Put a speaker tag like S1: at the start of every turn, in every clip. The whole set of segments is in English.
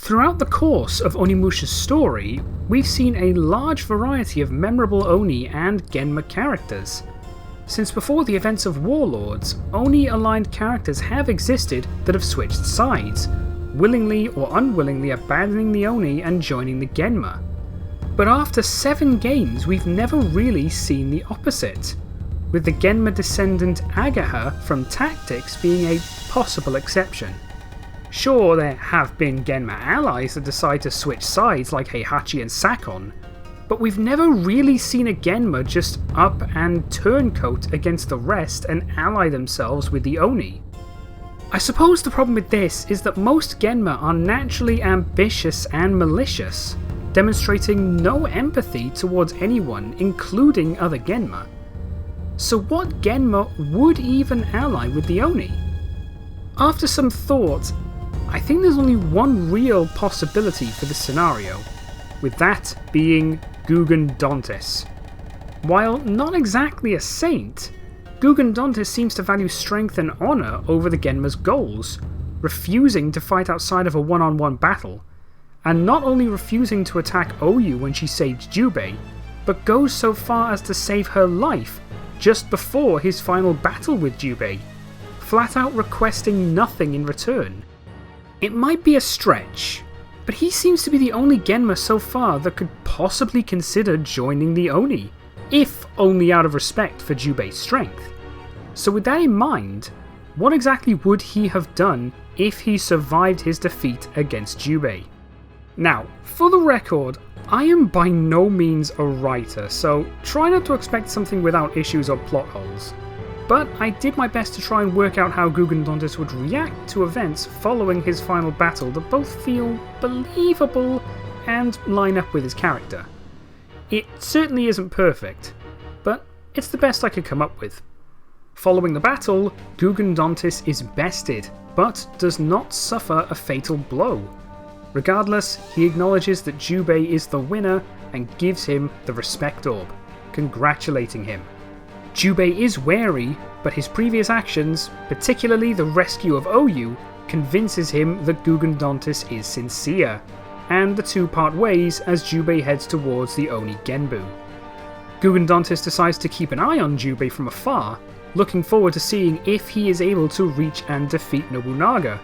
S1: Throughout the course of Onimusha's story, we've seen a large variety of memorable Oni and Genma characters. Since before the events of Warlords, Oni-aligned characters have existed that have switched sides, willingly or unwillingly abandoning the Oni and joining the Genma. But after 7 games, we've never really seen the opposite, with the Genma descendant Agaha from Tactics being a possible exception. Sure, there have been Genma allies that decide to switch sides like Heihachi and Sakon, but we've never really seen a Genma just up and turncoat against the rest and ally themselves with the Oni. I suppose the problem with this is that most Genma are naturally ambitious and malicious, demonstrating no empathy towards anyone, including other Genma. So what Genma would even ally with the Oni? After some thought, I think there's only one real possibility for this scenario, with that being Gogandantess. While not exactly a saint, Gogandantess seems to value strength and honour over the Genma's goals, refusing to fight outside of a one-on-one battle, and not only refusing to attack OU when she saved Jubei, but goes so far as to save her life just before his final battle with Jubei, flat out requesting nothing in return. It might be a stretch, but he seems to be the only Genma so far that could possibly consider joining the Oni, if only out of respect for Jubei's strength. So with that in mind, what exactly would he have done if he survived his defeat against Jubei? Now, for the record, I am by no means a writer, so try not to expect something without issues or plot holes. But I did my best to try and work out how Gogandantess would react to events following his final battle that both feel believable and line up with his character. It certainly isn't perfect, but it's the best I could come up with. Following the battle, Gogandantess is bested, but does not suffer a fatal blow. Regardless, he acknowledges that Jubei is the winner and gives him the Respect Orb, congratulating him. Jubei is wary, but his previous actions, particularly the rescue of OU, convinces him that Gogandantess is sincere, and the two part ways as Jubei heads towards the Oni Genbu. Gogandantess decides to keep an eye on Jubei from afar, looking forward to seeing if he is able to reach and defeat Nobunaga,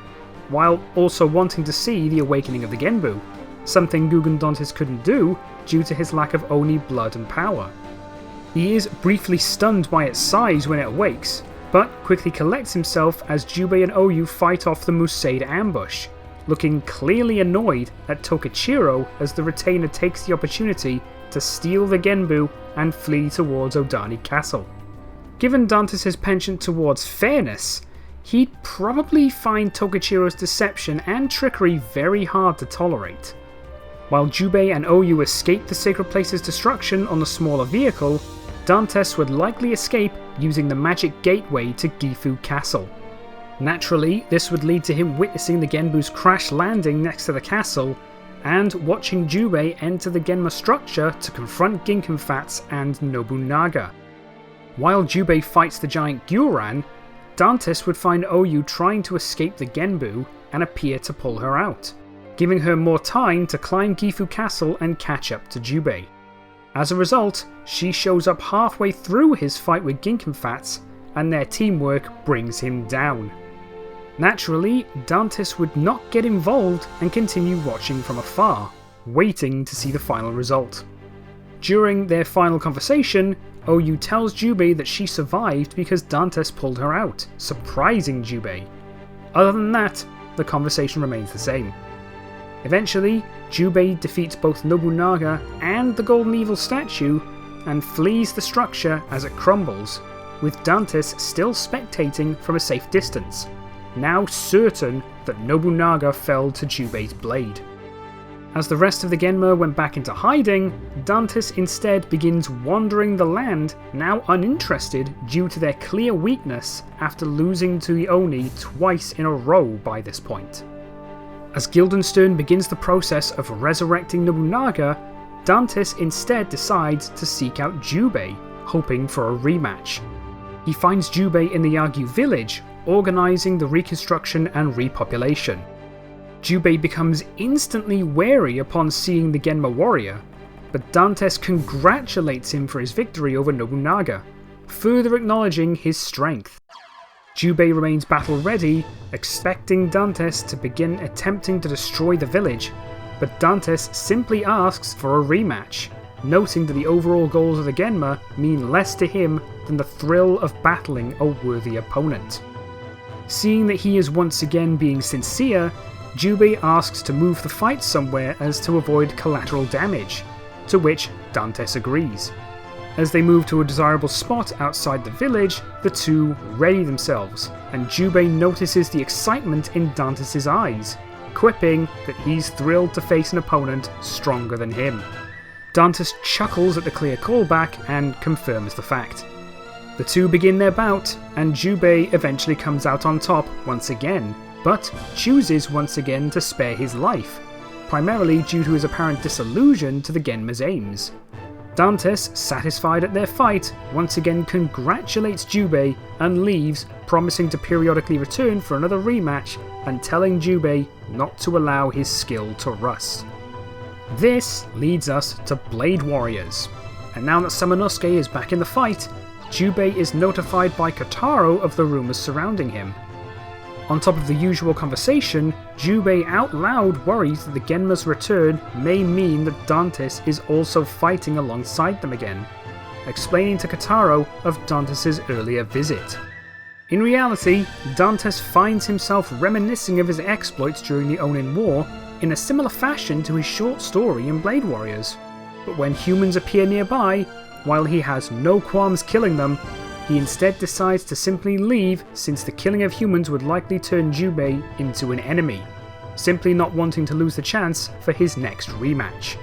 S1: while also wanting to see the awakening of the Genbu, something Gogandantess couldn't do due to his lack of Oni blood and power. He is briefly stunned by its size when it awakes, but quickly collects himself as Jubei and OU fight off the Musaid ambush, looking clearly annoyed at Tokichiro as the retainer takes the opportunity to steal the Genbu and flee towards Odani Castle. Given Dantess' penchant towards fairness, he'd probably find Tokichiro's deception and trickery very hard to tolerate. While Jubei and OU escape the Sacred Place's destruction on the smaller vehicle, Dantess would likely escape using the magic gateway to Gifu Castle. Naturally, this would lead to him witnessing the Genbu's crash landing next to the castle, and watching Jubei enter the Genma structure to confront Ginkenfatz and Nobunaga. While Jubei fights the giant Gyuran, Dantess would find OU trying to escape the Genbu and appear to pull her out, giving her more time to climb Gifu Castle and catch up to Jubei. As a result, she shows up halfway through his fight with Ginkenfatz, and their teamwork brings him down. Naturally, Dantess would not get involved and continue watching from afar, waiting to see the final result. During their final conversation, OU tells Jubei that she survived because Dantess pulled her out, surprising Jubei. Other than that, the conversation remains the same. Eventually, Jubei defeats both Nobunaga and the Golden Evil statue and flees the structure as it crumbles, with Dantess still spectating from a safe distance, now certain that Nobunaga fell to Jubei's blade. As the rest of the Genma went back into hiding, Dantess instead begins wandering the land, now uninterested due to their clear weakness after losing to the Oni twice in a row by this point. As Guildenstern begins the process of resurrecting Nobunaga, Dantess instead decides to seek out Jubei, hoping for a rematch. He finds Jubei in the Yagyu village, organising the reconstruction and repopulation. Jubei becomes instantly wary upon seeing the Genma warrior, but Dantes congratulates him for his victory over Nobunaga, further acknowledging his strength. Jubei remains battle ready, expecting Dantes to begin attempting to destroy the village, but Dantes simply asks for a rematch, noting that the overall goals of the Genma mean less to him than the thrill of battling a worthy opponent. Seeing that he is once again being sincere, Jubei asks to move the fight somewhere as to avoid collateral damage, to which Dantes agrees. As they move to a desirable spot outside the village, the two ready themselves, and Jubei notices the excitement in Dantes' eyes, quipping that he's thrilled to face an opponent stronger than him. Dantes chuckles at the clear callback and confirms the fact. The two begin their bout, and Jubei eventually comes out on top once again, but chooses once again to spare his life, primarily due to his apparent disillusion to the Genma's aims. Dantes, satisfied at their fight, once again congratulates Jubei and leaves, promising to periodically return for another rematch and telling Jubei not to allow his skill to rust. This leads us to Blade Warriors, and now that Samanosuke is back in the fight, Jubei is notified by Kotaro of the rumours surrounding him. On top of the usual conversation, Jubei out loud worries that the Genma's return may mean that Dantes is also fighting alongside them again, explaining to Kotaro of Dantes' earlier visit. In reality, Dantes finds himself reminiscing of his exploits during the Onin War in a similar fashion to his short story in Blade Warriors, but when humans appear nearby, while he has no qualms killing them, he instead decides to simply leave since the killing of humans would likely turn Jubei into an enemy, simply not wanting to lose the chance for his next rematch.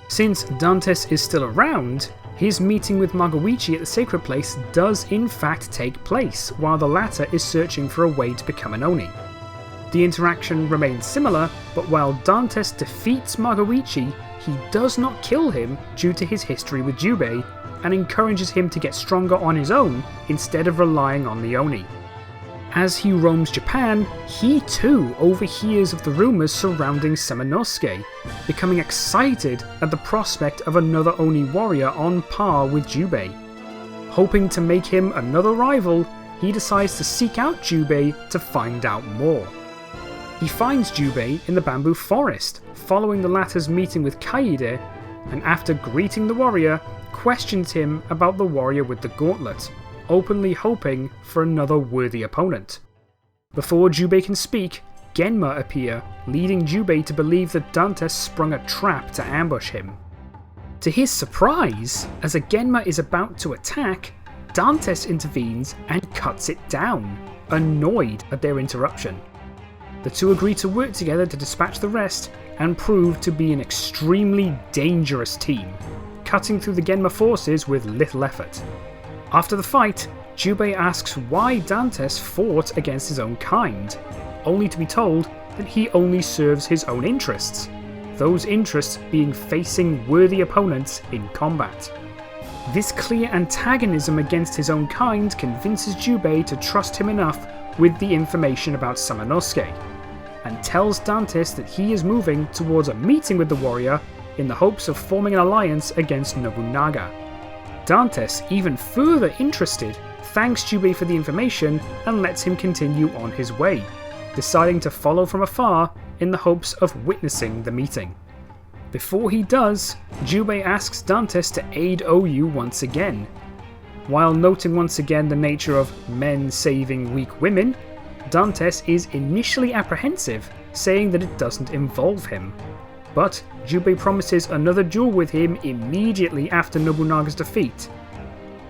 S1: Since Dantes is still around, his meeting with Magoichi at the Sacred Place does in fact take place while the latter is searching for a way to become an Oni. The interaction remains similar, but while Dantes defeats Magoichi, he does not kill him due to his history with Jubei, and encourages him to get stronger on his own instead of relying on the Oni. As he roams Japan, he too overhears of the rumours surrounding Samanosuke, becoming excited at the prospect of another Oni warrior on par with Jubei. Hoping to make him another rival, he decides to seek out Jubei to find out more. He finds Jubei in the bamboo forest, following the latter's meeting with Kaede, and after greeting the warrior, questions him about the warrior with the gauntlet, openly hoping for another worthy opponent. Before Jubei can speak, Genma appear, leading Jubei to believe that Dantes sprung a trap to ambush him. To his surprise, as a Genma is about to attack, Dantes intervenes and cuts it down, annoyed at their interruption. The two agree to work together to dispatch the rest and prove to be an extremely dangerous team, cutting through the Genma forces with little effort. After the fight, Jubei asks why Dantes fought against his own kind, only to be told that he only serves his own interests, those interests being facing worthy opponents in combat. This clear antagonism against his own kind convinces Jubei to trust him enough with the information about Samanosuke, and tells Dantes that he is moving towards a meeting with the warrior in the hopes of forming an alliance against Nobunaga. Dantes, even further interested, thanks Jubei for the information and lets him continue on his way, deciding to follow from afar in the hopes of witnessing the meeting. Before he does, Jubei asks Dantes to aid OU once again. While noting once again the nature of men saving weak women, Dantes is initially apprehensive, saying that it doesn't involve him. But Jubei promises another duel with him immediately after Nobunaga's defeat.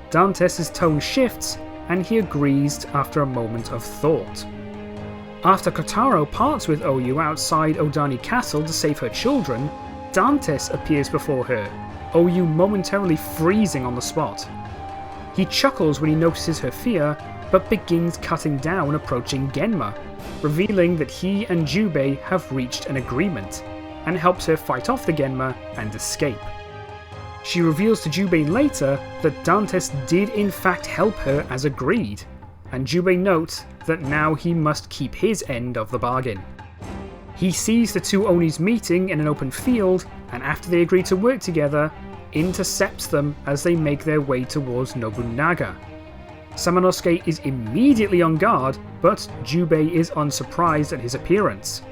S1: Dantes' tone shifts, and he agrees after a moment of thought. After Kotaro parts with OU outside Odani Castle to save her children, Dantes appears before her, OU momentarily freezing on the spot. He chuckles when he notices her fear, but begins cutting down approaching Genma, revealing that he and Jubei have reached an agreement, and helps her fight off the Genma and escape. She reveals to Jubei later that Dantes did in fact help her as agreed, and Jubei notes that now he must keep his end of the bargain. He sees the two Onis meeting in an open field, and after they agree to work together, intercepts them as they make their way towards Nobunaga. Samanosuke is immediately on guard, but Jubei is unsurprised at his appearance.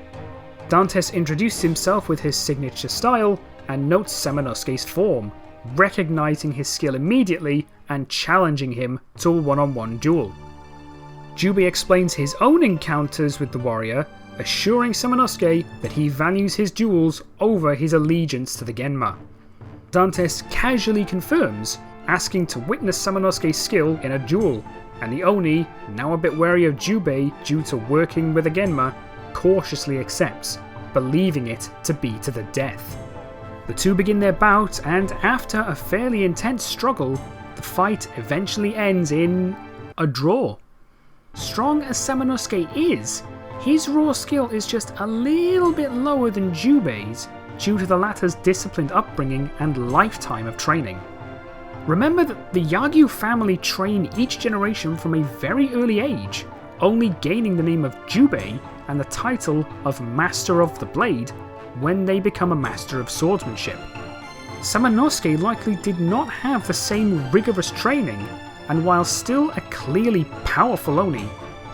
S1: Dantes introduces himself with his signature style and notes Samanosuke's form, recognizing his skill immediately and challenging him to a one-on-one duel. Jubei explains his own encounters with the warrior, assuring Samanosuke that he values his duels over his allegiance to the Genma. Dantes casually confirms, asking to witness Samanosuke's skill in a duel, and the Oni, now a bit wary of Jubei due to working with a Genma, cautiously accepts, believing it to be to the death. The two begin their bout, and after a fairly intense struggle, the fight eventually ends in a draw. Strong as Samanosuke is, his raw skill is just a little bit lower than Jubei's due to the latter's disciplined upbringing and lifetime of training. Remember that the Yagyu family train each generation from a very early age, only gaining the name of Jubei and the title of Master of the Blade when they become a Master of Swordsmanship. Samanosuke likely did not have the same rigorous training, and while still a clearly powerful Oni,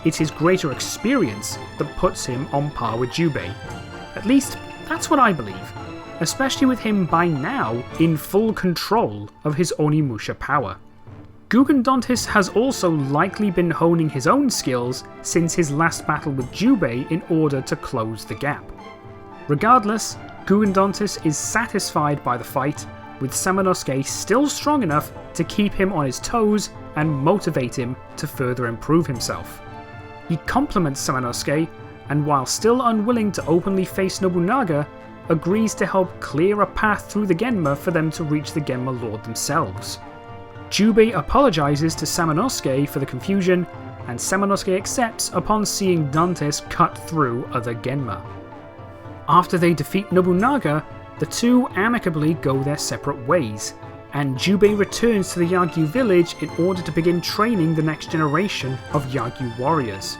S1: it's his greater experience that puts him on par with Jubei. At least, that's what I believe, especially with him by now in full control of his Onimusha power. Gogandantess has also likely been honing his own skills since his last battle with Jubei in order to close the gap. Regardless, Gogandantess is satisfied by the fight, with Samanosuke still strong enough to keep him on his toes and motivate him to further improve himself. He compliments Samanosuke, and while still unwilling to openly face Nobunaga, agrees to help clear a path through the Genma for them to reach the Genma Lord themselves. Jubei apologizes to Samanosuke for the confusion, and Samanosuke accepts upon seeing Dantes cut through other Genma. After they defeat Nobunaga, the two amicably go their separate ways, and Jubei returns to the Yagyu village in order to begin training the next generation of Yagyu warriors.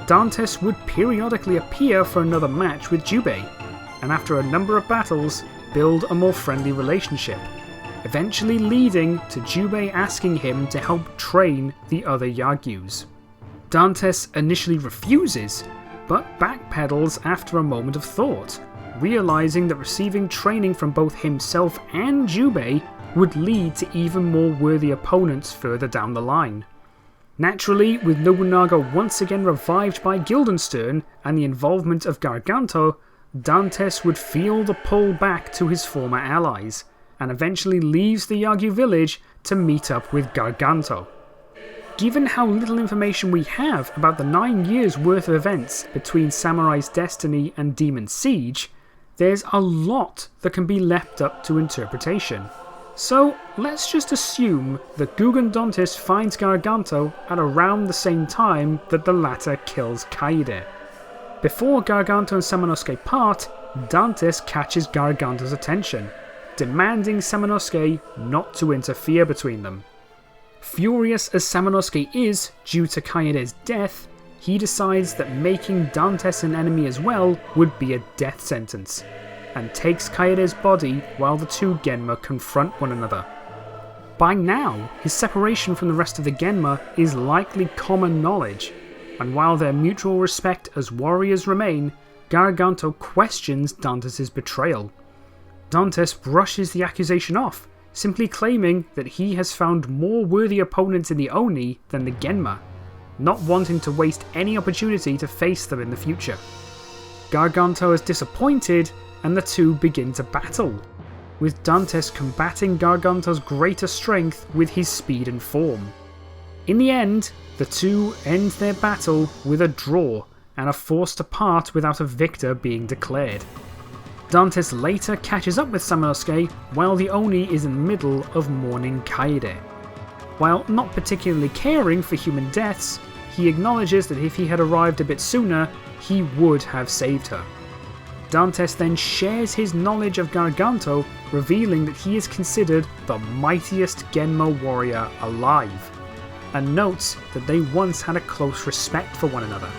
S1: Dantes would periodically appear for another match with Jubei, and after a number of battles, build a more friendly relationship, eventually leading to Jubei asking him to help train the other Yagyus. Dantes initially refuses, but backpedals after a moment of thought, realizing that receiving training from both himself and Jubei would lead to even more worthy opponents further down the line. Naturally, with Nobunaga once again revived by Guildenstern and the involvement of Gargant, Dantes would feel the pull back to his former allies, and eventually leaves the Yagyu village to meet up with Gargant. Given how little information we have about the 9 years worth of events between Samurai's Destiny and Demon's Siege, there's a lot that can be left up to interpretation. So let's just assume that Gogandantess finds Gargant at around the same time that the latter kills Kaede. Before Gargant and Samanosuke part, Dantes catches Gargant's attention, demanding Samanosuke not to interfere between them. Furious as Samanosuke is due to Kaede's death, he decides that making Dantes an enemy as well would be a death sentence, and takes Kaede's body while the two Genma confront one another. By now, his separation from the rest of the Genma is likely common knowledge, and while their mutual respect as warriors remain, Gargant questions Dantes' betrayal. Dantes brushes the accusation off, simply claiming that he has found more worthy opponents in the Oni than the Genma, not wanting to waste any opportunity to face them in the future. Gargant is disappointed, and the two begin to battle, with Dantes combating Gargant's greater strength with his speed and form. In the end, the two end their battle with a draw and are forced to part without a victor being declared. Dantes later catches up with Samanosuke while the Oni is in the middle of mourning Kaede. While not particularly caring for human deaths, he acknowledges that if he had arrived a bit sooner, he would have saved her. Dantes then shares his knowledge of Gargant, revealing that he is considered the mightiest Genma warrior alive, and notes that they once had a close respect for one another.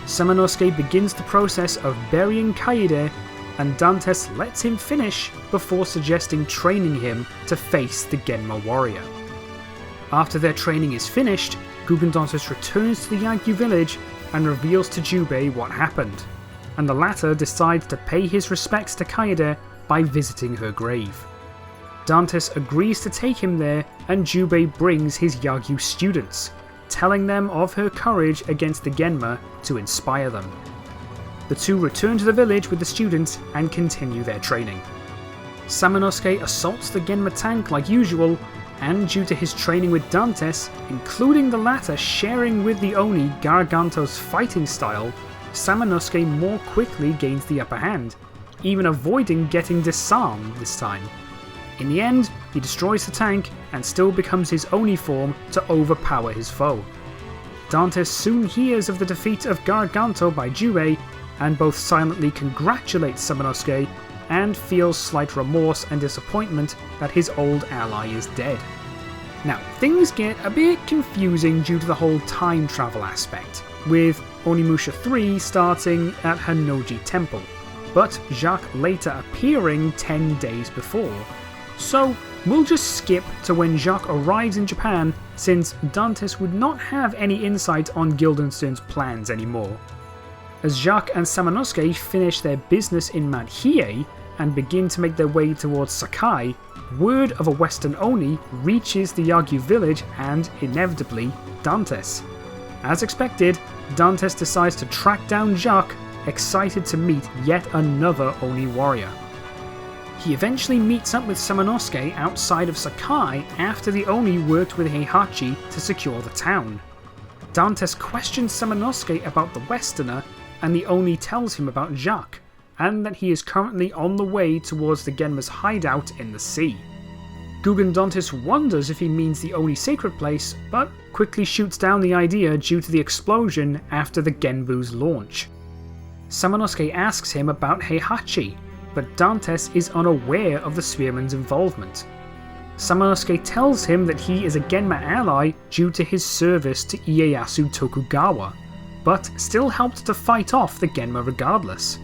S1: Samanosuke begins the process of burying Kaede, and Dantes lets him finish before suggesting training him to face the Genma warrior. After their training is finished, Gogandantess returns to the Yagyu village and reveals to Jubei what happened, and the latter decides to pay his respects to Kaede by visiting her grave. Dantes agrees to take him there, and Jubei brings his Yagyu students, telling them of her courage against the Genma to inspire them. The two return to the village with the students and continue their training. Samanosuke assaults the Genma tank like usual, and due to his training with Dantes, including the latter sharing with the Oni Garganto's fighting style, Samanosuke more quickly gains the upper hand, even avoiding getting disarmed this time. In the end, he destroys the tank and still becomes his Oni form to overpower his foe. Dantes soon hears of the defeat of Garganto by Jubei, and both silently congratulates Samanosuke and feels slight remorse and disappointment that his old ally is dead. Now, things get a bit confusing due to the whole time travel aspect, with Onimusha 3 starting at Hanoji Temple, but Jacques later appearing 10 days before. So we'll just skip to when Jacques arrives in Japan, since Dantes would not have any insight on Guildenstern's plans anymore. As Jacques and Samanosuke finish their business in Mount Hiei and begin to make their way towards Sakai, word of a Western Oni reaches the Yagyu village and, inevitably, Dantes. As expected, Dantes decides to track down Jacques, excited to meet yet another Oni warrior. He eventually meets up with Samanosuke outside of Sakai after the Oni worked with Heihachi to secure the town. Dantes questions Samanosuke about the Westerner, and the Oni tells him about Jacques, and that he is currently on the way towards the Genma's hideout in the sea. Gogandantess wonders if he means the Oni sacred place, but quickly shoots down the idea due to the explosion after the Genbu's launch. Samanosuke asks him about Heihachi, but Dantes is unaware of the Spearman's involvement. Samanosuke tells him that he is a Genma ally due to his service to Ieyasu Tokugawa, but still helped to fight off the Genma regardless.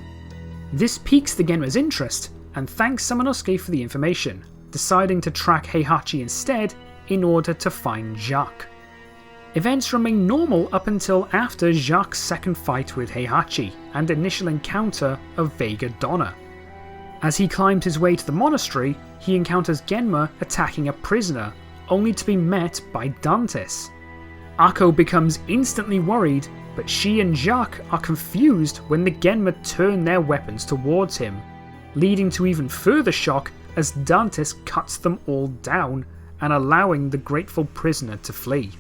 S1: This piques the Genma's interest, and thanks Samanosuke for the information, deciding to track Heihachi instead in order to find Jacques. Events remain normal up until after Jacques' second fight with Heihachi and initial encounter of Vega Donna. As he climbs his way to the monastery, he encounters Genma attacking a prisoner, only to be met by Dantes. Akko becomes instantly worried, but she and Jacques are confused when the Genma turn their weapons towards him, leading to even further shock as Dantes cuts them all down and allowing the grateful prisoner to flee.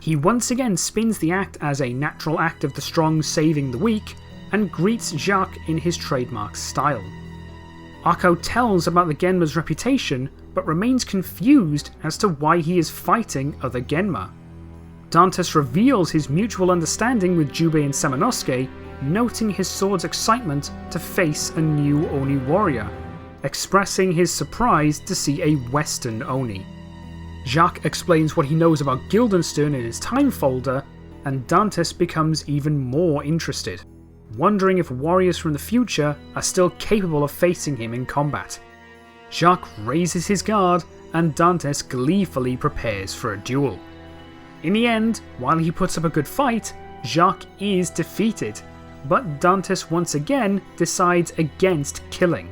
S1: He once again spins the act as a natural act of the strong saving the weak, and greets Jacques in his trademark style. Akko tells about the Genma's reputation, but remains confused as to why he is fighting other Genma. Dantes reveals his mutual understanding with Jubei and Samanosuke, noting his sword's excitement to face a new Oni warrior, expressing his surprise to see a Western Oni. Jacques explains what he knows about Guildenstern in his time folder, and Dantes becomes even more interested, wondering if warriors from the future are still capable of facing him in combat. Jacques raises his guard, and Dantes gleefully prepares for a duel. In the end, while he puts up a good fight, Jacques is defeated, but Dantes once again decides against killing,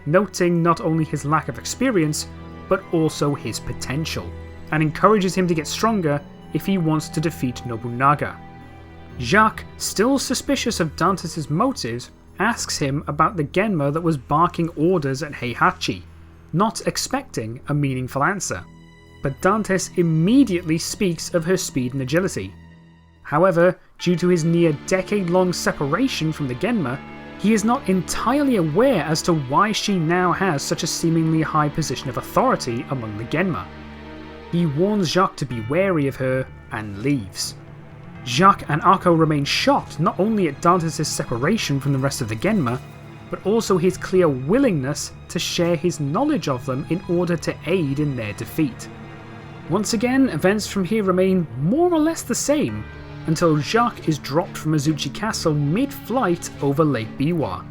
S1: noting not only his lack of experience, but also his potential, and encourages him to get stronger if he wants to defeat Nobunaga. Jacques, still suspicious of Dantes' motives, asks him about the Genma that was barking orders at Heihachi, not expecting a meaningful answer, but Dantes immediately speaks of her speed and agility. However, due to his near decade-long separation from the Genma, he is not entirely aware as to why she now has such a seemingly high position of authority among the Genma. He warns Jacques to be wary of her and leaves. Jacques and Akko remain shocked not only at Dantes' separation from the rest of the Genma, but also his clear willingness to share his knowledge of them in order to aid in their defeat. Once again, events from here remain more or less the same, until Jacques is dropped from Azuchi Castle mid-flight over Lake Biwa.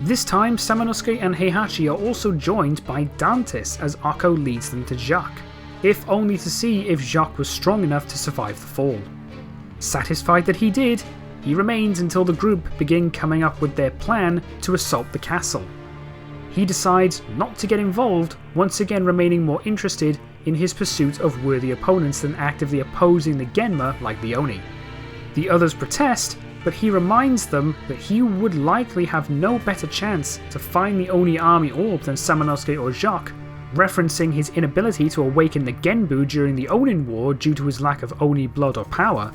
S1: This time, Samanosuke and Heihachi are also joined by Dantes as Akko leads them to Jacques, if only to see if Jacques was strong enough to survive the fall. Satisfied that he did, he remains until the group begin coming up with their plan to assault the castle. He decides not to get involved, once again remaining more interested in his pursuit of worthy opponents than actively opposing the Genma like the Oni. The others protest, but he reminds them that he would likely have no better chance to find the Oni army orb than Samanosuke or Jacques, referencing his inability to awaken the Genbu during the Onin War due to his lack of Oni blood or power,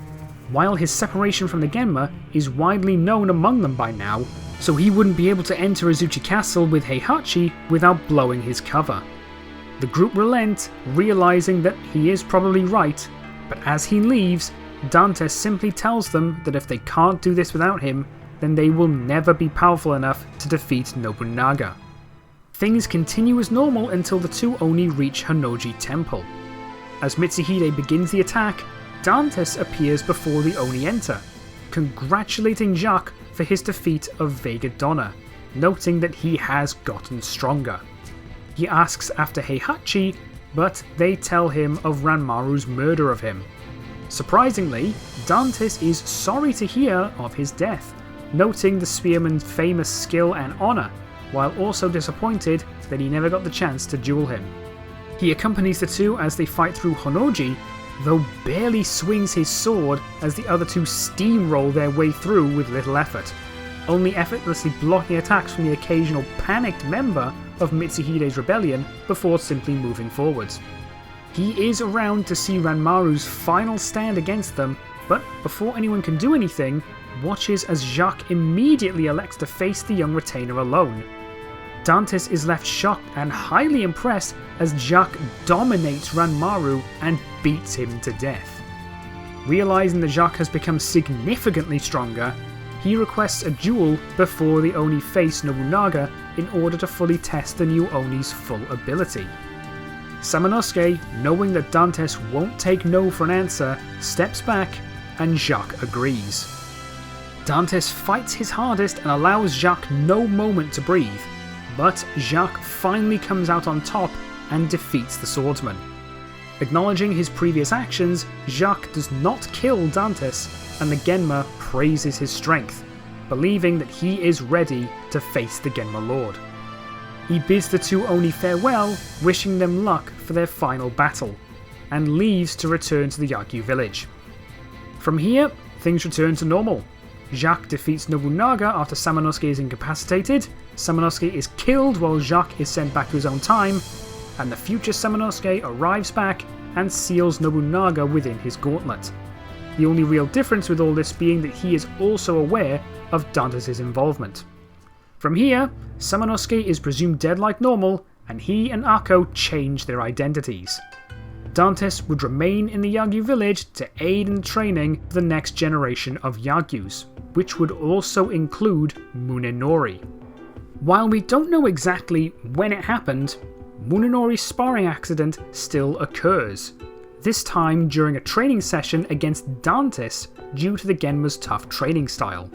S1: while his separation from the Genma is widely known among them by now, so he wouldn't be able to enter Azuchi Castle with Heihachi without blowing his cover. The group relent, realizing that he is probably right, but as he leaves, Dantes simply tells them that if they can't do this without him, then they will never be powerful enough to defeat Nobunaga. Things continue as normal until the two Oni reach Honnoji Temple. As Mitsuhide begins the attack, Dantes appears before the Oni enter, congratulating Jacques for his defeat of Vega Donna, noting that he has gotten stronger. He asks after Heihachi, but they tell him of Ranmaru's murder of him. Surprisingly, Dantes is sorry to hear of his death, noting the spearman's famous skill and honour, while also disappointed that he never got the chance to duel him. He accompanies the two as they fight through Honnoji, though barely swings his sword as the other two steamroll their way through with little effort, only effortlessly blocking attacks from the occasional panicked member of Mitsuhide's rebellion before simply moving forwards. He is around to see Ranmaru's final stand against them, but before anyone can do anything, watches as Jacques immediately elects to face the young retainer alone. Dantes is left shocked and highly impressed as Jacques dominates Ranmaru and beats him to death. Realizing that Jacques has become significantly stronger, he requests a duel before the Oni face Nobunaga in order to fully test the new Oni's full ability. Samanosuke, knowing that Dantes won't take no for an answer, steps back and Jacques agrees. Dantes fights his hardest and allows Jacques no moment to breathe, but Jacques finally comes out on top and defeats the swordsman. Acknowledging his previous actions, Jacques does not kill Dantes, and the Genma praises his strength, believing that he is ready to face the Genma Lord. He bids the two Oni farewell, wishing them luck for their final battle, and leaves to return to the Yagyu village. From here, things return to normal. Jacques defeats Nobunaga after Samanosuke is incapacitated, Samanosuke is killed while Jacques is sent back to his own time, and the future Samanosuke arrives back and seals Nobunaga within his gauntlet. The only real difference with all this being that he is also aware of Dantes' involvement. From here, Samanosuke is presumed dead like normal, and he and Akko change their identities. Dantes would remain in the Yagyu village to aid in the training of the next generation of Yagyus, which would also include Munenori. While we don't know exactly when it happened, Munenori's sparring accident still occurs, this time during a training session against Dantes due to the Genma's tough training style.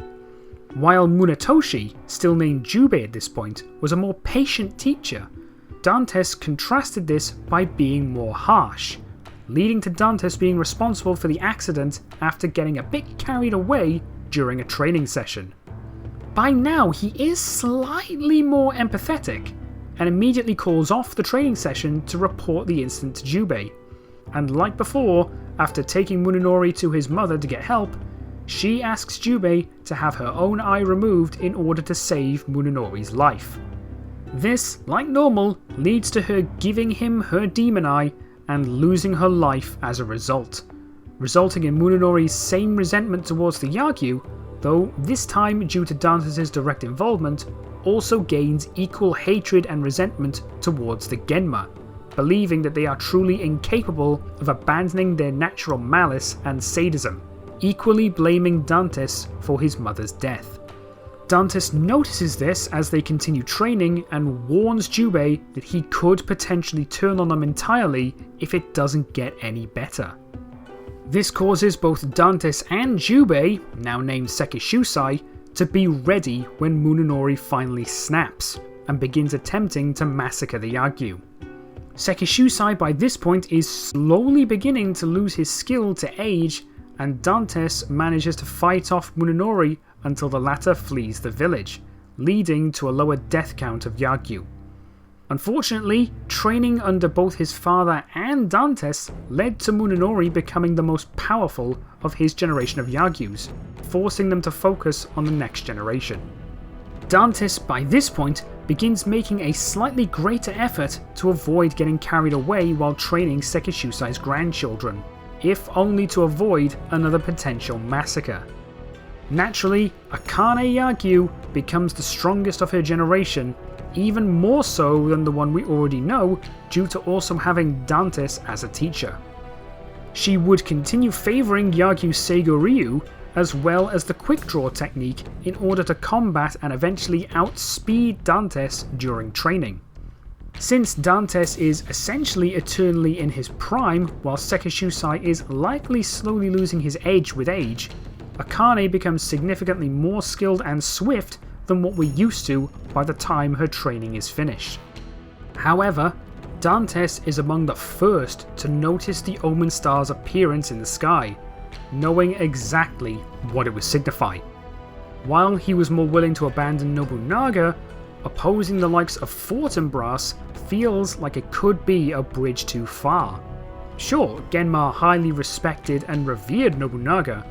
S1: While Munetoshi, still named Jubei at this point, was a more patient teacher, Dantes contrasted this by being more harsh, leading to Dantes being responsible for the accident after getting a bit carried away during a training session. By now he is slightly more empathetic, and immediately calls off the training session to report the incident to Jubei, and like before, after taking Munenori to his mother to get help, she asks Jubei to have her own eye removed in order to save Munenori's life. This, like normal, leads to her giving him her demon eye and losing her life as a result, resulting in Munenori's same resentment towards the Yagyu, though this time due to Dantes' direct involvement, also gains equal hatred and resentment towards the Genma, believing that they are truly incapable of abandoning their natural malice and sadism, equally blaming Dantes for his mother's death. Dantes notices this as they continue training and warns Jubei that he could potentially turn on them entirely if it doesn't get any better. This causes both Dantes and Jubei, now named Sekishusai, to be ready when Munenori finally snaps and begins attempting to massacre the Yagyu. Sekishusai by this point is slowly beginning to lose his skill to age, and Dantes manages to fight off Munenori until the latter flees the village, leading to a lower death count of Yagyu. Unfortunately, training under both his father and Dantes led to Munenori becoming the most powerful of his generation of Yagyus, forcing them to focus on the next generation. Dantes by this point begins making a slightly greater effort to avoid getting carried away while training Sekishusai's grandchildren, if only to avoid another potential massacre. Naturally, Akane Yagyu becomes the strongest of her generation, even more so than the one we already know due to also having Dantes as a teacher. She would continue favouring Yagyu Seigoryu as well as the quick draw technique in order to combat and eventually outspeed Dantes during training. Since Dantes is essentially eternally in his prime while Sekishusai is likely slowly losing his edge with age, Akane becomes significantly more skilled and swift than what we're used to by the time her training is finished. However, Dantes is among the first to notice the Omen Star's appearance in the sky, knowing exactly what it would signify. While he was more willing to abandon Nobunaga, opposing the likes of Fortinbras feels like it could be a bridge too far. Sure, Genma highly respected and revered Nobunaga,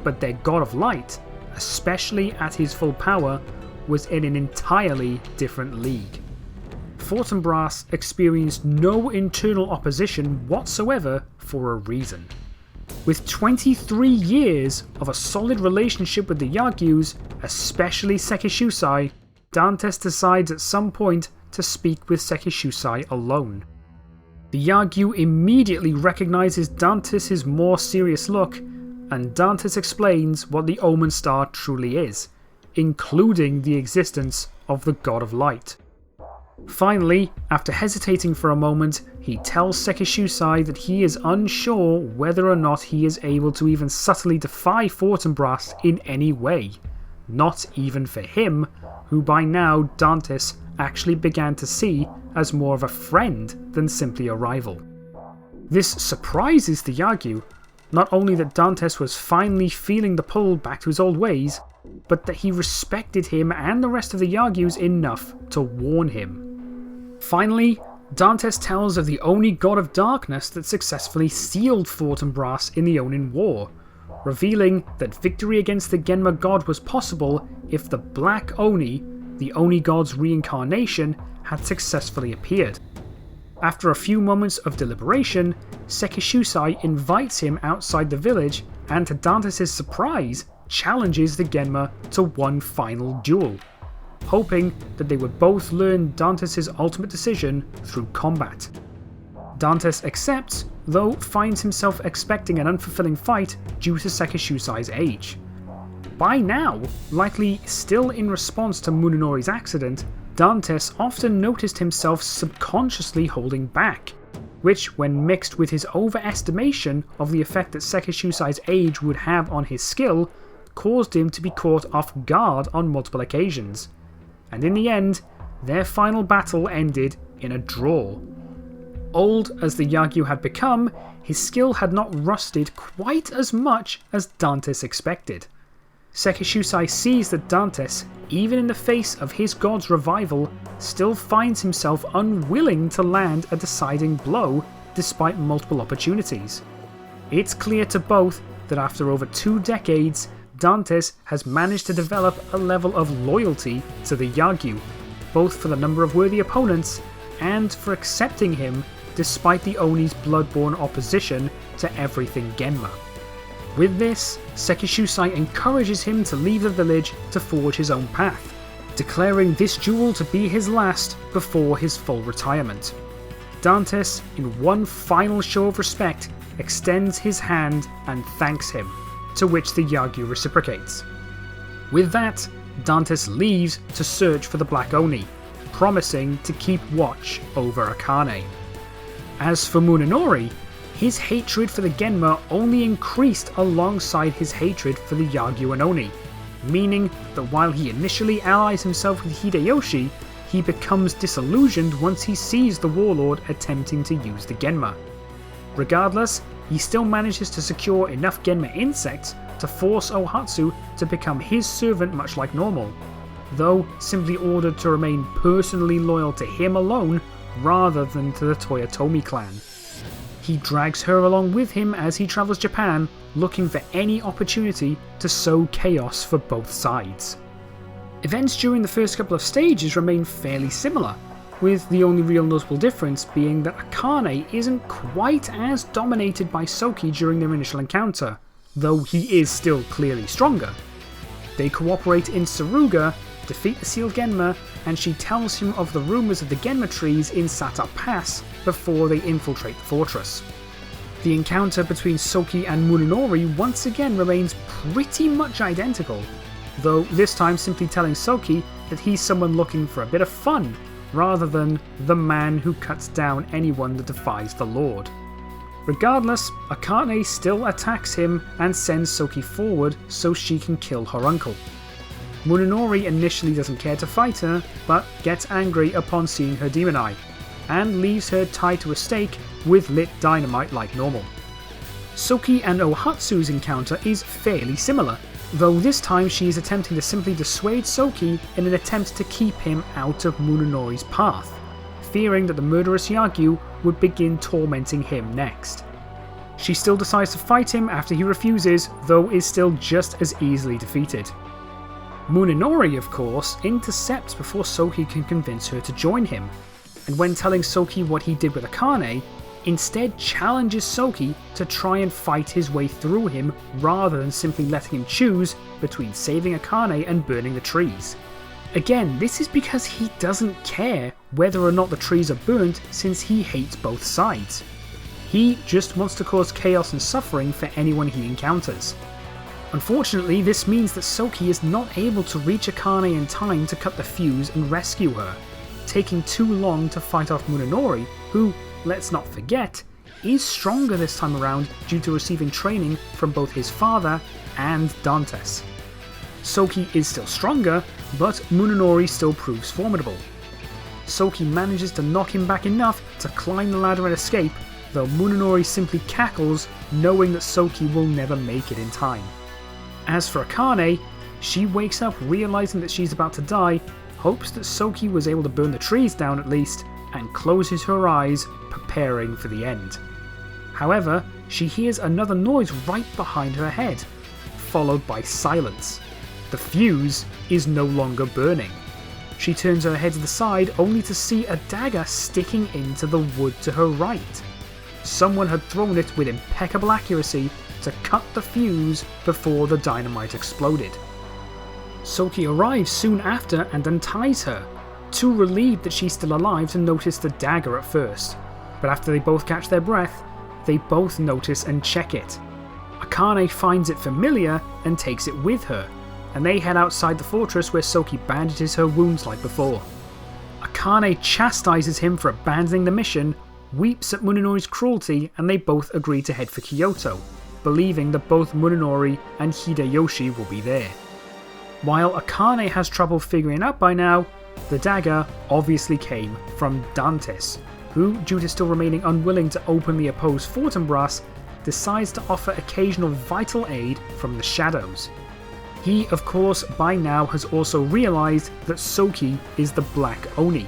S1: but their god of light, especially at his full power, was in an entirely different league. Fortinbras experienced no internal opposition whatsoever for a reason. With 23 years of a solid relationship with the Yagyus, especially Sekishusai, Dantes decides at some point to speak with Sekishusai alone. The Yagyu immediately recognizes Dantes' more serious look, and Dantes explains what the Omen Star truly is, including the existence of the God of Light. Finally, after hesitating for a moment, he tells Sekishusai that he is unsure whether or not he is able to even subtly defy Fortinbras in any way, not even for him, who by now Dantes actually began to see as more of a friend than simply a rival. This surprises the Yagyu, not only that Dantes was finally feeling the pull back to his old ways, but that he respected him and the rest of the Yagyus enough to warn him. Finally, Dantes tells of the Oni god of darkness that successfully sealed Fortinbras in the Onin War, revealing that victory against the Genma god was possible if the Black Oni, the Oni god's reincarnation, had successfully appeared. After a few moments of deliberation, Sekishusai invites him outside the village and, to Dantes' surprise, challenges the Genma to one final duel, hoping that they would both learn Dantes' ultimate decision through combat. Dantes accepts, though finds himself expecting an unfulfilling fight due to Sekishusai's age. By now, likely still in response to Munenori's accident, Dantes often noticed himself subconsciously holding back, which, when mixed with his overestimation of the effect that Sekishusai's age would have on his skill, caused him to be caught off guard on multiple occasions. And in the end, their final battle ended in a draw. Old as the Yagyu had become, his skill had not rusted quite as much as Dantes expected. Sekishusai sees that Dantes, even in the face of his god's revival, still finds himself unwilling to land a deciding blow despite multiple opportunities. It's clear to both that after over 2 decades, Dantes has managed to develop a level of loyalty to the Yagyu, both for the number of worthy opponents and for accepting him despite the Oni's bloodborne opposition to everything Genma. With this, Sekishusai encourages him to leave the village to forge his own path, declaring this duel to be his last before his full retirement. Dantes, in one final show of respect, extends his hand and thanks him, to which the Yagyu reciprocates. With that, Dantes leaves to search for the Black Oni, promising to keep watch over Akane. As for Munenori, his hatred for the Genma only increased alongside his hatred for the Yagyu and Oni, meaning that while he initially allies himself with Hideyoshi, he becomes disillusioned once he sees the warlord attempting to use the Genma. Regardless, he still manages to secure enough Genma insects to force Ohatsu to become his servant much like normal, though simply ordered to remain personally loyal to him alone rather than to the Toyotomi clan. He drags her along with him as he travels Japan, looking for any opportunity to sow chaos for both sides. Events during the first couple of stages remain fairly similar, with the only real notable difference being that Akane isn't quite as dominated by Soki during their initial encounter, though he is still clearly stronger. They cooperate in Saruga, defeat the sealed Genma, and she tells him of the rumours of the Genma trees in Sata Pass before they infiltrate the fortress. The encounter between Soki and Munenori once again remains pretty much identical, though this time simply telling Soki that he's someone looking for a bit of fun, rather than the man who cuts down anyone that defies the Lord. Regardless, Akane still attacks him and sends Soki forward so she can kill her uncle. Munenori initially doesn't care to fight her, but gets angry upon seeing her demon eye, and leaves her tied to a stake with lit dynamite like normal. Soki and Ohatsu's encounter is fairly similar, though this time she is attempting to simply dissuade Soki in an attempt to keep him out of Munenori's path, fearing that the murderous Yagyu would begin tormenting him next. She still decides to fight him after he refuses, though is still just as easily defeated. Munenori, of course, intercepts before Soki can convince her to join him, and when telling Soki what he did with Akane, instead challenges Soki to try and fight his way through him rather than simply letting him choose between saving Akane and burning the trees. Again, this is because he doesn't care whether or not the trees are burnt since he hates both sides. He just wants to cause chaos and suffering for anyone he encounters. Unfortunately, this means that Soki is not able to reach Akane in time to cut the fuse and rescue her, taking too long to fight off Munenori, who, let's not forget, is stronger this time around due to receiving training from both his father and Dantes. Soki is still stronger, but Munenori still proves formidable. Soki manages to knock him back enough to climb the ladder and escape, though Munenori simply cackles, knowing that Soki will never make it in time. As for Akane, she wakes up realizing that she's about to die, hopes that Soki was able to burn the trees down at least, and closes her eyes, preparing for the end. However, she hears another noise right behind her head, followed by silence. The fuse is no longer burning. She turns her head to the side only to see a dagger sticking into the wood to her right. Someone had thrown it with impeccable accuracy to cut the fuse before the dynamite exploded. Soki arrives soon after and unties her, too relieved that she's still alive to notice the dagger at first, but after they both catch their breath, they both notice and check it. Akane finds it familiar and takes it with her, and they head outside the fortress where Soki bandages her wounds like before. Akane chastises him for abandoning the mission, weeps at Munenori's cruelty, and they both agree to head for Kyoto, believing that both Munenori and Hideyoshi will be there. While Akane has trouble figuring out by now, the dagger obviously came from Dantes, who, due to still remaining unwilling to openly oppose Fortinbras, decides to offer occasional vital aid from the shadows. He, of course, by now has also realised that Soki is the Black Oni,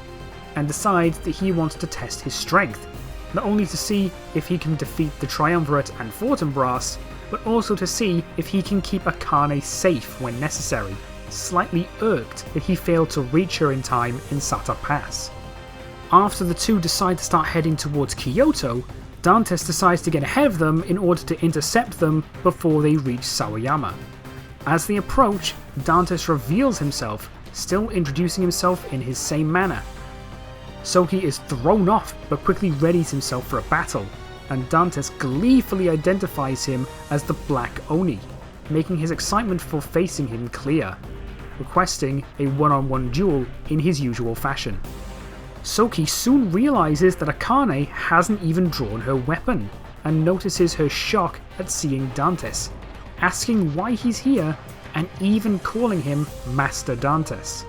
S1: and decides that he wants to test his strength, not only to see if he can defeat the Triumvirate and Fortinbras, but also to see if he can keep Akane safe when necessary, slightly irked that he failed to reach her in time in Sata Pass. After the two decide to start heading towards Kyoto, Dantes decides to get ahead of them in order to intercept them before they reach Sawayama. As they approach, Dantes reveals himself, still introducing himself in his same manner. Soki is thrown off but quickly readies himself for a battle, and Dantes gleefully identifies him as the Black Oni, making his excitement for facing him clear, requesting a one-on-one duel in his usual fashion. Soki soon realises that Akane hasn't even drawn her weapon, and notices her shock at seeing Dantes, asking why he's here and even calling him Master Dantes.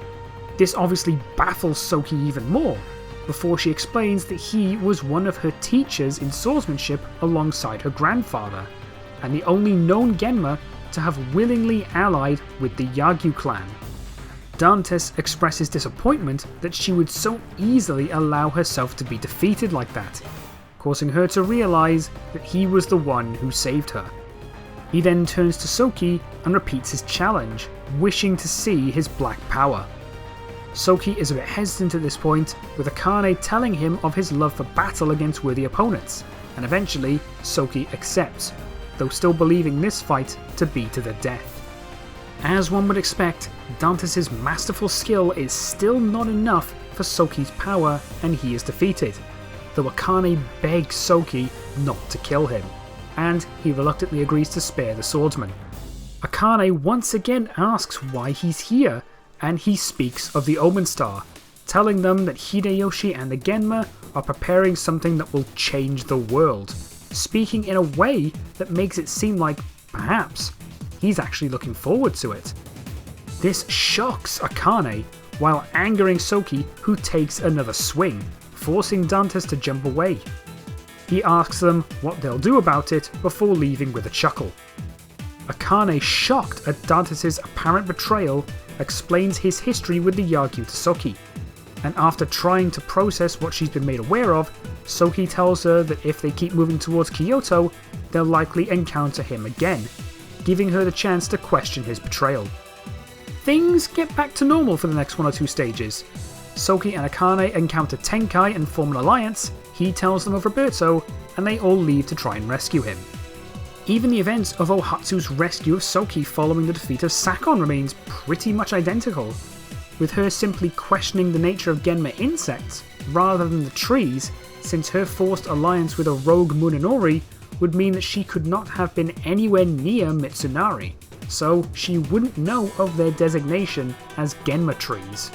S1: This obviously baffles Soki even more, before she explains that he was one of her teachers in swordsmanship alongside her grandfather, and the only known Genma to have willingly allied with the Yagyu clan. Dantes expresses disappointment that she would so easily allow herself to be defeated like that, causing her to realise that he was the one who saved her. He then turns to Soki and repeats his challenge, wishing to see his black power. Soki is a bit hesitant at this point, with Akane telling him of his love for battle against worthy opponents, and eventually Soki accepts, though still believing this fight to be to the death. As one would expect, Dantes' masterful skill is still not enough for Soki's power and he is defeated, though Akane begs Soki not to kill him, and he reluctantly agrees to spare the swordsman. Akane once again asks why he's here, and he speaks of the Omen Star, telling them that Hideyoshi and the Genma are preparing something that will change the world, speaking in a way that makes it seem like, perhaps, he's actually looking forward to it. This shocks Akane, while angering Soki, who takes another swing, forcing Dantes to jump away. He asks them what they'll do about it before leaving with a chuckle. Akane, shocked at Dantes' apparent betrayal, explains his history with the Yagyu to Soki, and after trying to process what she's been made aware of, Soki tells her that if they keep moving towards Kyoto, they'll likely encounter him again, giving her the chance to question his betrayal. Things get back to normal for the next 1 or 2 stages. Soki and Akane encounter Tenkai and form an alliance, he tells them of Roberto, and they all leave to try and rescue him. Even the events of Ohatsu's rescue of Soki following the defeat of Sakon remains pretty much identical, with her simply questioning the nature of Genma insects rather than the trees, since her forced alliance with a rogue Munenori would mean that she could not have been anywhere near Mitsunari, so she wouldn't know of their designation as Genma trees.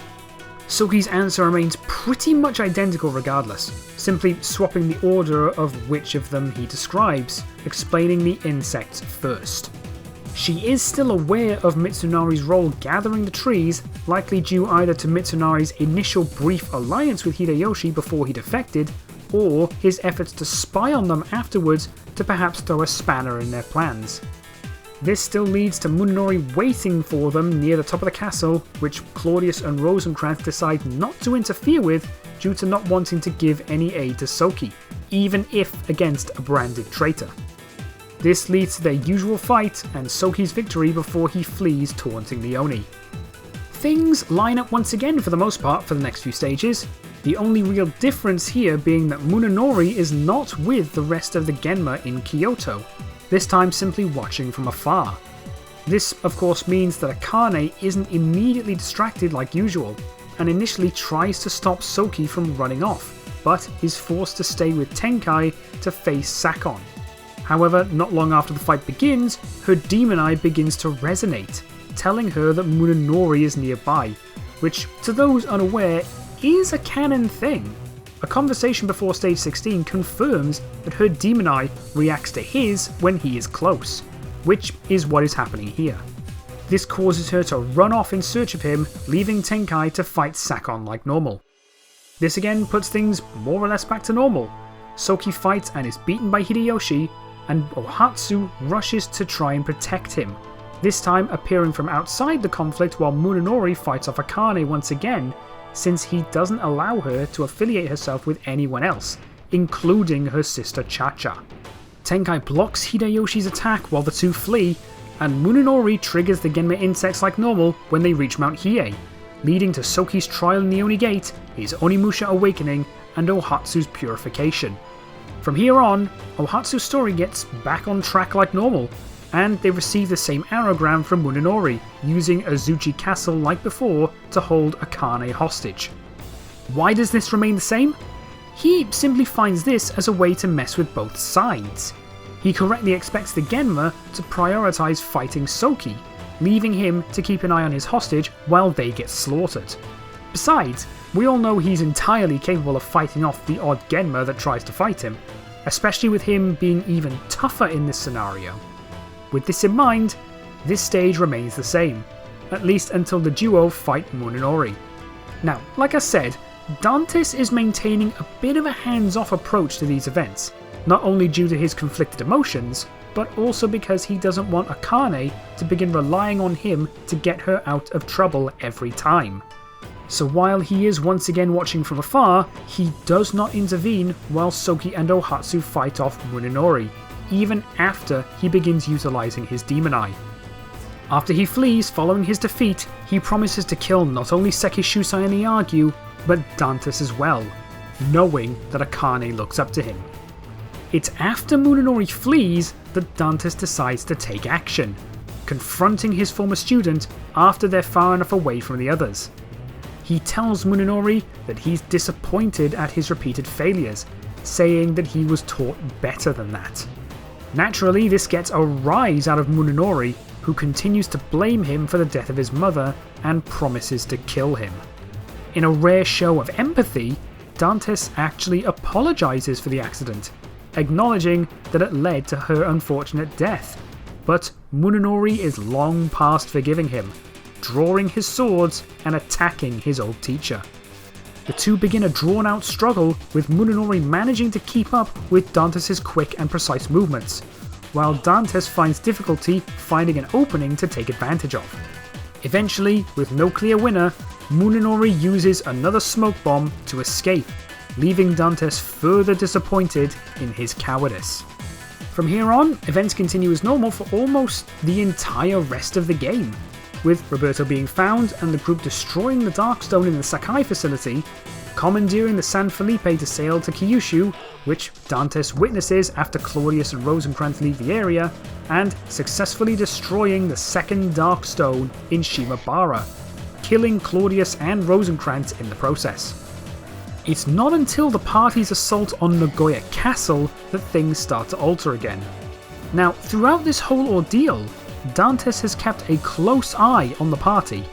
S1: Soki's answer remains pretty much identical regardless, simply swapping the order of which of them he describes, explaining the insects first. She is still aware of Mitsunari's role gathering the trees, likely due either to Mitsunari's initial brief alliance with Hideyoshi before he defected, or his efforts to spy on them afterwards to perhaps throw a spanner in their plans. This still leads to Munenori waiting for them near the top of the castle, which Claudius and Rosencrantz decide not to interfere with due to not wanting to give any aid to Soki, even if against a branded traitor. This leads to their usual fight and Soki's victory before he flees taunting the Oni. Things line up once again for the most part for the next few stages, the only real difference here being that Munenori is not with the rest of the Genma in Kyoto, this time simply watching from afar. This of course means that Akane isn't immediately distracted like usual, and initially tries to stop Soki from running off, but is forced to stay with Tenkai to face Sakon. However, not long after the fight begins, her demon eye begins to resonate, telling her that Munenori is nearby, which, to those unaware, is a canon thing. A conversation before stage 16 confirms that her demon eye reacts to his when he is close, which is what is happening here. This causes her to run off in search of him, leaving Tenkai to fight Sakon like normal. This again puts things more or less back to normal. Soki fights and is beaten by Hideyoshi, and Ohatsu rushes to try and protect him, this time appearing from outside the conflict while Munenori fights off Akane once again, since he doesn't allow her to affiliate herself with anyone else, including her sister Cha-Cha. Tenkai blocks Hideyoshi's attack while the two flee, and Munenori triggers the Genma insects like normal when they reach Mount Hiei, leading to Soki's trial in the Oni Gate, his Onimusha awakening, and Ohatsu's purification. From here on, Ohatsu's story gets back on track like normal, and they receive the same aerogram from Munenori, using Azuchi Castle like before to hold Akane hostage. Why does this remain the same? He simply finds this as a way to mess with both sides. He correctly expects the Genma to prioritise fighting Soki, leaving him to keep an eye on his hostage while they get slaughtered. Besides, we all know he's entirely capable of fighting off the odd Genma that tries to fight him, especially with him being even tougher in this scenario. With this in mind, this stage remains the same, at least until the duo fight Munenori. Now, like I said, Dantes is maintaining a bit of a hands-off approach to these events, not only due to his conflicted emotions, but also because he doesn't want Akane to begin relying on him to get her out of trouble every time. So while he is once again watching from afar, he does not intervene while Soki and Ohatsu fight off Munenori, even after he begins utilising his Demon Eye. After he flees following his defeat, he promises to kill not only Sekishusai in the argue, but Dantes as well, knowing that Akane looks up to him. It's after Munenori flees that Dantes decides to take action, confronting his former student after they're far enough away from the others. He tells Munenori that he's disappointed at his repeated failures, saying that he was taught better than that. Naturally, this gets a rise out of Munenori, who continues to blame him for the death of his mother and promises to kill him. In a rare show of empathy, Dantes actually apologises for the accident, acknowledging that it led to her unfortunate death, but Munenori is long past forgiving him, drawing his swords and attacking his old teacher. The two begin a drawn-out struggle, with Munenori managing to keep up with Dantes' quick and precise movements, while Dantes finds difficulty finding an opening to take advantage of. Eventually, with no clear winner, Munenori uses another smoke bomb to escape, leaving Dantes further disappointed in his cowardice. From here on, events continue as normal for almost the entire rest of the game, with Roberto being found and the group destroying the Darkstone in the Sakai facility, commandeering the San Felipe to sail to Kyushu, which Dantes witnesses after Claudius and Rosencrantz leave the area, and successfully destroying the second Darkstone in Shimabara, killing Claudius and Rosencrantz in the process. It's not until the party's assault on Nagoya Castle that things start to alter again. Now, throughout this whole ordeal, Dantes has kept a close eye on the party,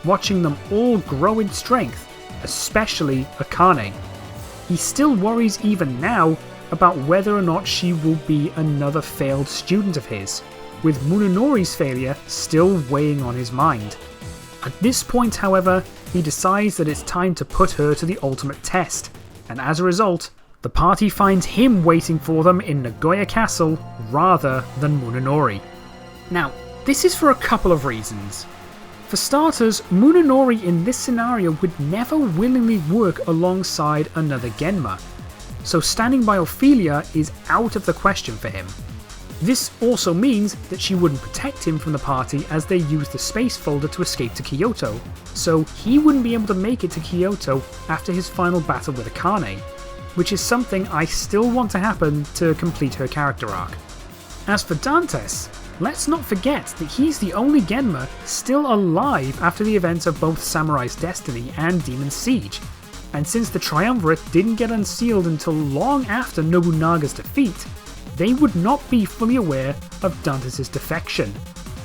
S1: watching them all grow in strength, especially Akane. He still worries even now about whether or not she will be another failed student of his, with Munenori's failure still weighing on his mind. At this point, however, he decides that it's time to put her to the ultimate test, and as a result, the party finds him waiting for them in Nagoya Castle rather than Munenori. Now, this is for a couple of reasons. For starters, Munenori in this scenario would never willingly work alongside another Genma, so standing by Ophelia is out of the question for him. This also means that she wouldn't protect him from the party as they use the space folder to escape to Kyoto, so he wouldn't be able to make it to Kyoto after his final battle with Akane, which is something I still want to happen to complete her character arc. As for Dantes, let's not forget that he's the only Genma still alive after the events of both Samurai's Destiny and Demon's Siege, and since the Triumvirate didn't get unsealed until long after Nobunaga's defeat, they would not be fully aware of Dantes' defection,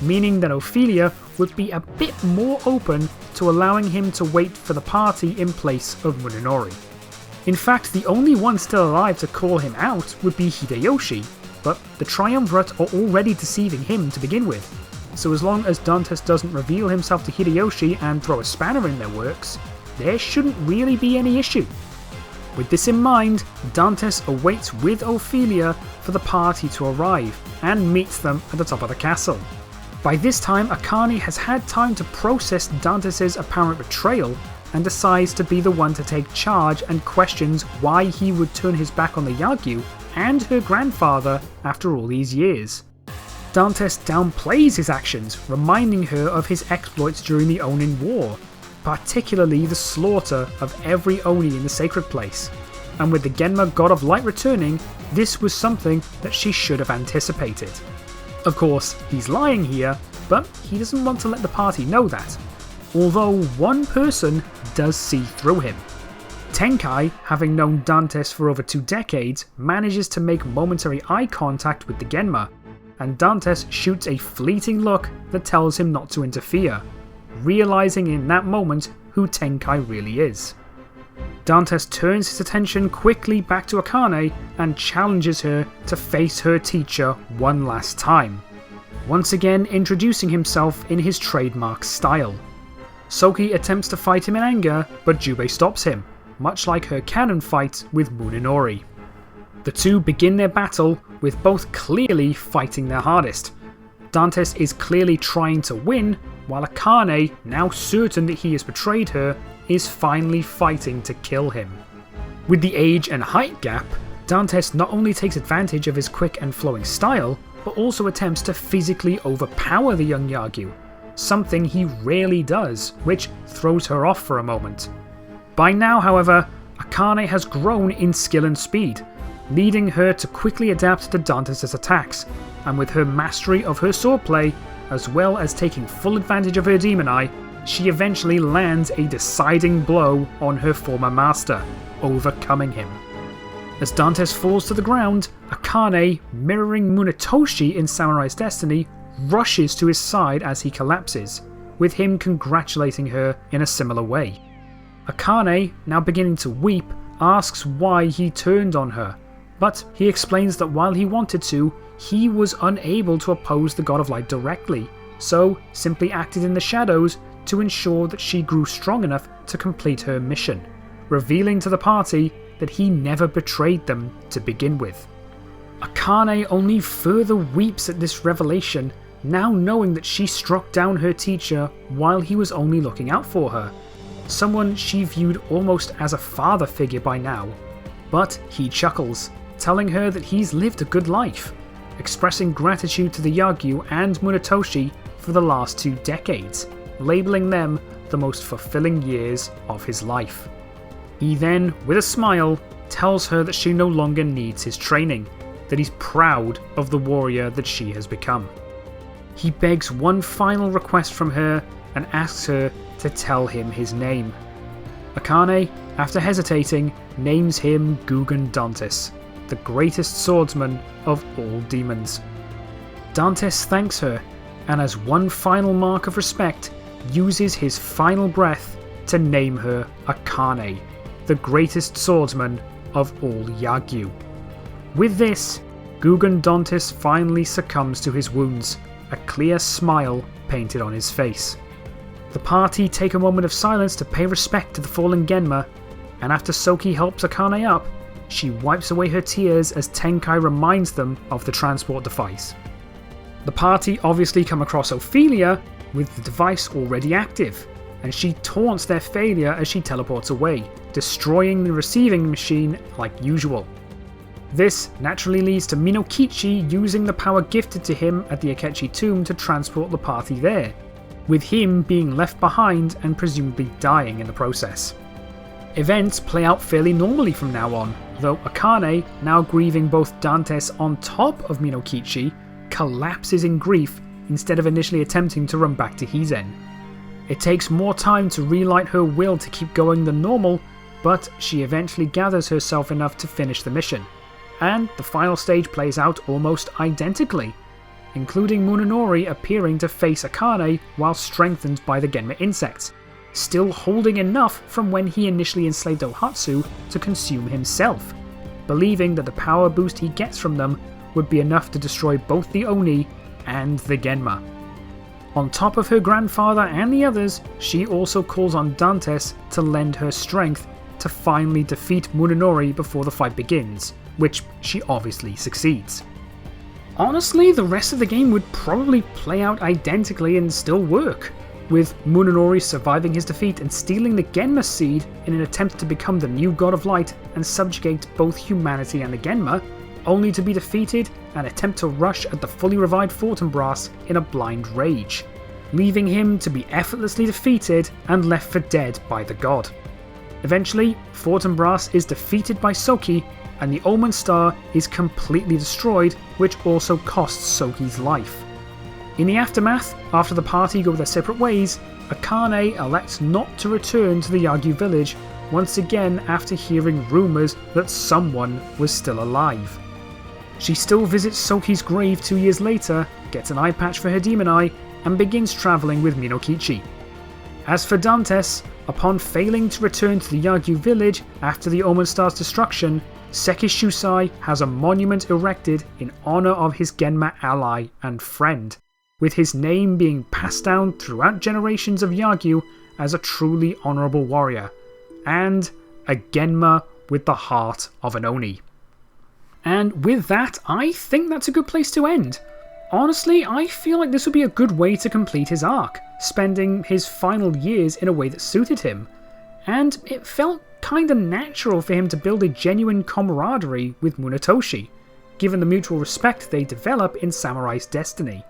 S1: meaning that Ophelia would be a bit more open to allowing him to wait for the party in place of Munenori. In fact, the only one still alive to call him out would be Hideyoshi, but the Triumvirate are already deceiving him to begin with, so as long as Dantes doesn't reveal himself to Hideyoshi and throw a spanner in their works, there shouldn't really be any issue. With this in mind, Dantes awaits with Ophelia for the party to arrive and meets them at the top of the castle. By this time, Akane has had time to process Dantes' apparent betrayal and decides to be the one to take charge and questions why he would turn his back on the Yagyu and her grandfather after all these years. Dantes downplays his actions, reminding her of his exploits during the Onin War, particularly the slaughter of every Oni in the sacred place, and with the Genma God of Light returning, this was something that she should have anticipated. Of course, he's lying here, but he doesn't want to let the party know that, although one person does see through him. Tenkai, having known Dantes for over 2 decades, manages to make momentary eye contact with the Genma, and Dantes shoots a fleeting look that tells him not to interfere, realizing in that moment who Tenkai really is. Dantes turns his attention quickly back to Akane and challenges her to face her teacher one last time, once again introducing himself in his trademark style. Soki attempts to fight him in anger, but Jubei stops him, much like her canon fight with Munenori. The two begin their battle, with both clearly fighting their hardest. Dantes is clearly trying to win, while Akane, now certain that he has betrayed her, is finally fighting to kill him. With the age and height gap, Dantes not only takes advantage of his quick and flowing style, but also attempts to physically overpower the young Yagyu, something he rarely does, which throws her off for a moment. By now, however, Akane has grown in skill and speed, leading her to quickly adapt to Dantes' attacks, and with her mastery of her swordplay, as well as taking full advantage of her demon eye, she eventually lands a deciding blow on her former master, overcoming him. As Dantes falls to the ground, Akane, mirroring Munetoshi in Samurai's Destiny, rushes to his side as he collapses, with him congratulating her in a similar way. Akane, now beginning to weep, asks why he turned on her, but he explains that while he wanted to, he was unable to oppose the God of Light directly, so simply acted in the shadows to ensure that she grew strong enough to complete her mission, revealing to the party that he never betrayed them to begin with. Akane only further weeps at this revelation, now knowing that she struck down her teacher while he was only looking out for her, someone she viewed almost as a father figure by now. But he chuckles, telling her that he's lived a good life, expressing gratitude to the Yagyu and Munetoshi for the last 2 decades, labeling them the most fulfilling years of his life. He then, with a smile, tells her that she no longer needs his training, that he's proud of the warrior that she has become. He begs one final request from her and asks her to tell him his name. Akane, after hesitating, names him Gogandantess, the greatest swordsman of all demons. Dantes thanks her, and as one final mark of respect, uses his final breath to name her Akane, the greatest swordsman of all Yagyu. With this, Gogandantess finally succumbs to his wounds, a clear smile painted on his face. The party take a moment of silence to pay respect to the fallen Genma, and after Soki helps Akane up, she wipes away her tears as Tenkai reminds them of the transport device. The party obviously come across Ophelia with the device already active, and she taunts their failure as she teleports away, destroying the receiving machine like usual. This naturally leads to Minokichi using the power gifted to him at the Akechi tomb to transport the party there, with him being left behind and presumably dying in the process. Events play out fairly normally from now on, though Akane, now grieving both Dantes on top of Minokichi, collapses in grief instead of initially attempting to run back to Hizen. It takes more time to relight her will to keep going than normal, but she eventually gathers herself enough to finish the mission, and the final stage plays out almost identically, including Munenori appearing to face Akane while strengthened by the Genma insects, still holding enough from when he initially enslaved Ohatsu to consume himself, believing that the power boost he gets from them would be enough to destroy both the Oni and the Genma. On top of her grandfather and the others, she also calls on Dantes to lend her strength to finally defeat Munenori before the fight begins, which she obviously succeeds. Honestly, the rest of the game would probably play out identically and still work, with Munenori surviving his defeat and stealing the Genma seed in an attempt to become the new God of Light and subjugate both humanity and the Genma, only to be defeated and attempt to rush at the fully revived Fortinbras in a blind rage, leaving him to be effortlessly defeated and left for dead by the god. Eventually, Fortinbras is defeated by Soki, and the Omen Star is completely destroyed, which also costs Soki's life. In the aftermath, after the party go their separate ways, Akane elects not to return to the Yagyu village once again after hearing rumours that someone was still alive. She still visits Soki's grave 2 years later, gets an eye patch for her demon eye, and begins travelling with Minokichi. As for Dantes, upon failing to return to the Yagyu village after the Omen Star's destruction, Sekishusai has a monument erected in honor of his Genma ally and friend, with his name being passed down throughout generations of Yagyu as a truly honorable warrior, and a Genma with the heart of an Oni. And with that, I think that's a good place to end. Honestly, I feel like this would be a good way to complete his arc, spending his final years in a way that suited him. And it felt kinda natural for him to build a genuine camaraderie with Munetoshi, given the mutual respect they develop in Samurai's Destiny.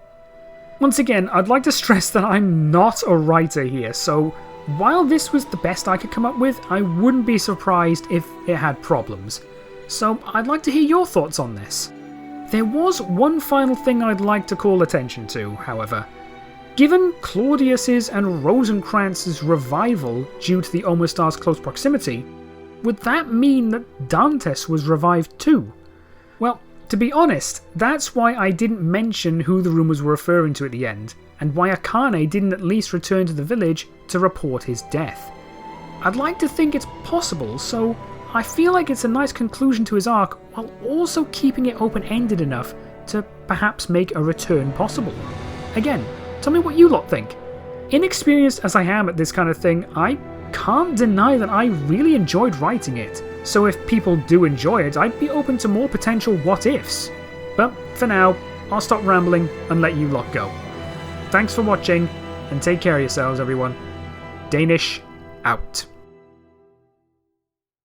S1: Once again, I'd like to stress that I'm not a writer here, so while this was the best I could come up with, I wouldn't be surprised if it had problems. So I'd like to hear your thoughts on this. There was one final thing I'd like to call attention to, however. Given Claudius's and Rosencrantz's revival due to the Omen Star's close proximity, would that mean that Dantes was revived too? Well, to be honest, that's why I didn't mention who the rumours were referring to at the end, and why Akane didn't at least return to the village to report his death. I'd like to think it's possible, so I feel like it's a nice conclusion to his arc while also keeping it open-ended enough to perhaps make a return possible. Again, tell me what you lot think. Inexperienced as I am at this kind of thing, I can't deny that I really enjoyed writing it, so if people do enjoy it, I'd be open to more potential what-ifs. But for now, I'll stop rambling and let you lot go. Thanks for watching, and take care of yourselves everyone. Danish, out.